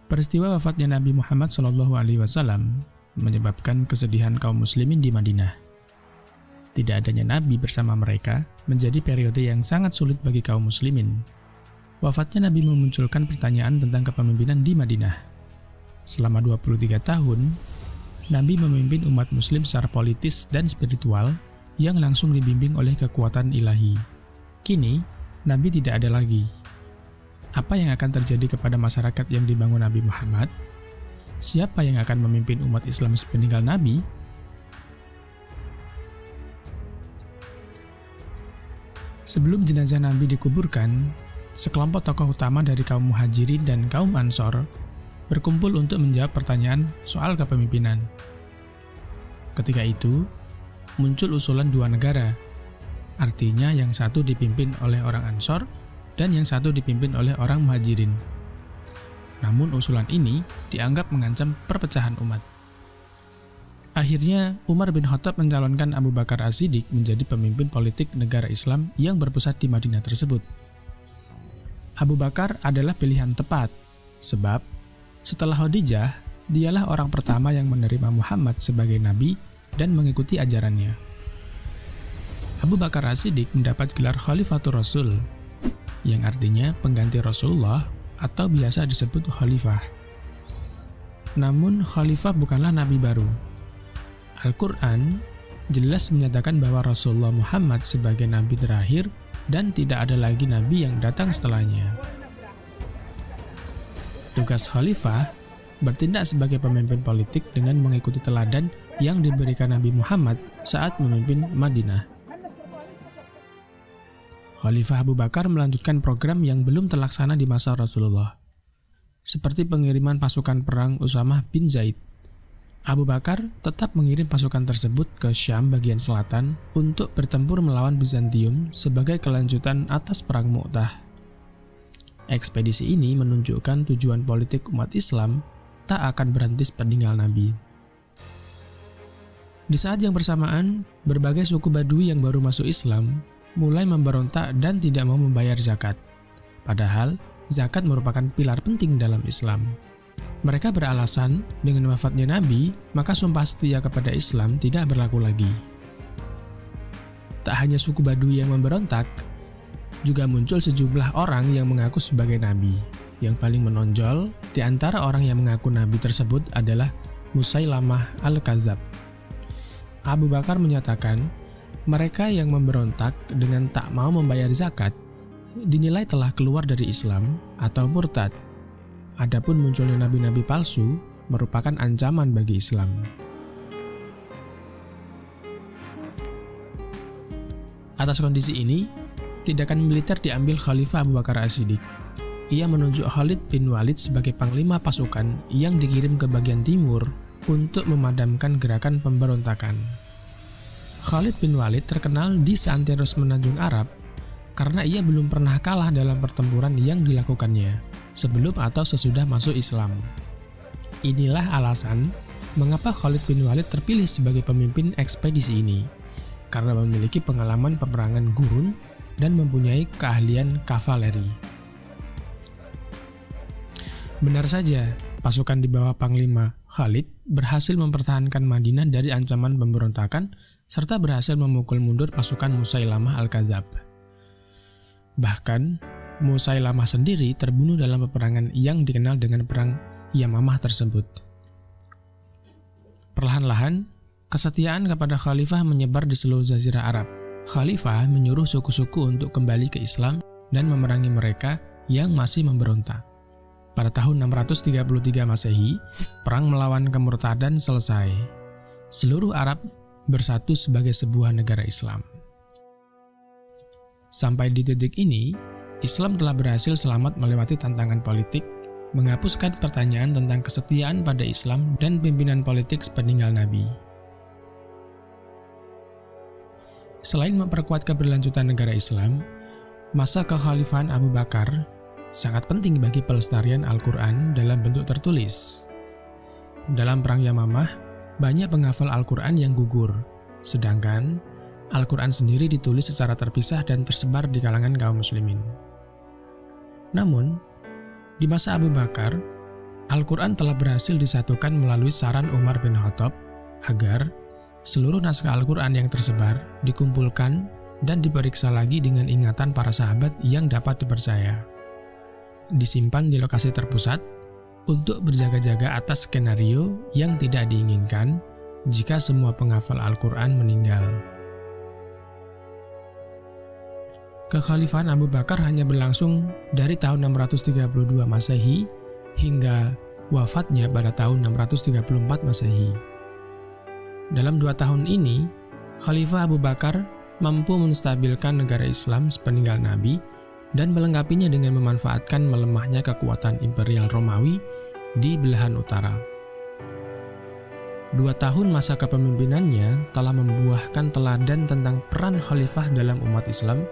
Peristiwa wafatnya Nabi Muhammad SAW menyebabkan kesedihan kaum muslimin di Madinah. Tidak adanya Nabi bersama mereka menjadi periode yang sangat sulit bagi kaum muslimin. Wafatnya Nabi memunculkan pertanyaan tentang kepemimpinan di Madinah. Selama 23 tahun, Nabi memimpin umat muslim secara politis dan spiritual yang langsung dibimbing oleh kekuatan ilahi. Kini, Nabi tidak ada lagi. Apa yang akan terjadi kepada masyarakat yang dibangun Nabi Muhammad? Siapa yang akan memimpin umat Islam sepeninggal Nabi? Sebelum jenazah Nabi dikuburkan, sekelompok tokoh utama dari kaum Muhajirin dan kaum Ansor berkumpul untuk menjawab pertanyaan soal kepemimpinan. Ketika itu, muncul usulan dua negara, artinya yang satu dipimpin oleh orang Ansor dan yang satu dipimpin oleh orang Muhajirin. Namun usulan ini dianggap mengancam perpecahan umat. Akhirnya, Umar bin Khattab mencalonkan Abu Bakar As-Siddiq menjadi pemimpin politik negara Islam yang berpusat di Madinah tersebut. Abu Bakar adalah pilihan tepat, sebab setelah Khadijah, dialah orang pertama yang menerima Muhammad sebagai nabi dan mengikuti ajarannya. Abu Bakar As-Siddiq mendapat gelar Khalifatur Rasul, yang artinya pengganti Rasulullah atau biasa disebut khalifah. Namun khalifah bukanlah nabi baru. Al-Quran jelas menyatakan bahwa Rasulullah Muhammad sebagai nabi terakhir dan tidak ada lagi nabi yang datang setelahnya. Tugas khalifah bertindak sebagai pemimpin politik dengan mengikuti teladan yang diberikan Nabi Muhammad saat memimpin Madinah. Khalifah Abu Bakar melanjutkan program yang belum terlaksana di masa Rasulullah, seperti pengiriman pasukan perang Usamah bin Zaid. Abu Bakar tetap mengirim pasukan tersebut ke Syam bagian selatan untuk bertempur melawan Bizantium sebagai kelanjutan atas Perang Mu'tah. Ekspedisi ini menunjukkan tujuan politik umat Islam tak akan berhenti sepeninggal Nabi. Di saat yang bersamaan, berbagai suku Badui yang baru masuk Islam mulai memberontak dan tidak mau membayar zakat. Padahal, zakat merupakan pilar penting dalam Islam. Mereka beralasan dengan wafatnya Nabi, maka sumpah setia kepada Islam tidak berlaku lagi. Tak hanya suku Badui yang memberontak, juga muncul sejumlah orang yang mengaku sebagai Nabi. Yang paling menonjol di antara orang yang mengaku Nabi tersebut adalah Musailamah Al-Kadzab. Abu Bakar menyatakan, mereka yang memberontak dengan tak mau membayar zakat dinilai telah keluar dari Islam atau murtad. Adapun munculnya nabi-nabi palsu merupakan ancaman bagi Islam. Atas kondisi ini, tindakan militer diambil Khalifah Abu Bakar As-Siddiq. Ia menunjuk Khalid bin Walid sebagai panglima pasukan yang dikirim ke bagian timur untuk memadamkan gerakan pemberontakan. Khalid bin Walid terkenal di seantero semenanjung Arab karena ia belum pernah kalah dalam pertempuran yang dilakukannya sebelum atau sesudah masuk Islam. Inilah alasan mengapa Khalid bin Walid terpilih sebagai pemimpin ekspedisi ini, karena memiliki pengalaman peperangan gurun dan mempunyai keahlian kavaleri. Benar saja, pasukan di bawah Panglima Khalid berhasil mempertahankan Madinah dari ancaman pemberontakan serta berhasil memukul mundur pasukan Musailamah Al-Kadzab. Bahkan, Musailamah sendiri terbunuh dalam peperangan yang dikenal dengan Perang Yamamah tersebut. Perlahan-lahan, kesetiaan kepada Khalifah menyebar di seluruh Jazirah Arab. Khalifah menyuruh suku-suku untuk kembali ke Islam dan memerangi mereka yang masih memberontak. Pada tahun 633 Masehi, perang melawan kemurtadan selesai. Seluruh Arab bersatu sebagai sebuah negara Islam. Sampai di titik ini, Islam telah berhasil selamat melewati tantangan politik, menghapuskan pertanyaan tentang kesetiaan pada Islam dan pimpinan politik sepeninggal Nabi. Selain memperkuat keberlanjutan negara Islam, masa kekhalifahan Abu Bakar sangat penting bagi pelestarian Al-Quran dalam bentuk tertulis. Dalam Perang Yamamah, banyak penghafal Al-Quran yang gugur, sedangkan Al-Quran sendiri ditulis secara terpisah dan tersebar di kalangan kaum muslimin. Namun, di masa Abu Bakar, Al-Quran telah berhasil disatukan melalui saran Umar bin Khattab agar seluruh naskah Al-Quran yang tersebar dikumpulkan dan diperiksa lagi dengan ingatan para sahabat yang dapat dipercaya. Disimpan di lokasi terpusat untuk berjaga-jaga atas skenario yang tidak diinginkan jika semua penghafal Al-Quran meninggal. Kekhalifahan Abu Bakar hanya berlangsung dari tahun 632 Masehi hingga wafatnya pada tahun 634 Masehi. Dalam 2 tahun ini, Khalifah Abu Bakar mampu menstabilkan negara Islam sepeninggal Nabi dan melengkapinya dengan memanfaatkan melemahnya kekuatan Imperial Romawi di belahan utara. 2 tahun masa kepemimpinannya telah membuahkan teladan tentang peran khalifah dalam umat Islam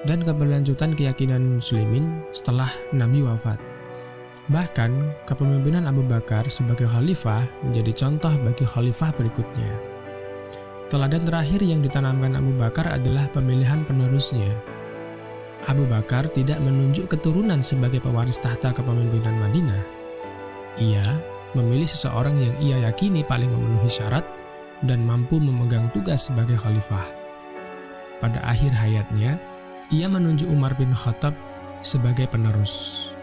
dan keberlanjutan keyakinan muslimin setelah Nabi wafat. Bahkan, kepemimpinan Abu Bakar sebagai khalifah menjadi contoh bagi khalifah berikutnya. Teladan terakhir yang ditanamkan Abu Bakar adalah pemilihan penerusnya. Abu Bakar tidak menunjuk keturunan sebagai pewaris tahta kepemimpinan Madinah. Ia memilih seseorang yang ia yakini paling memenuhi syarat dan mampu memegang tugas sebagai khalifah. Pada akhir hayatnya, ia menunjuk Umar bin Khattab sebagai penerus.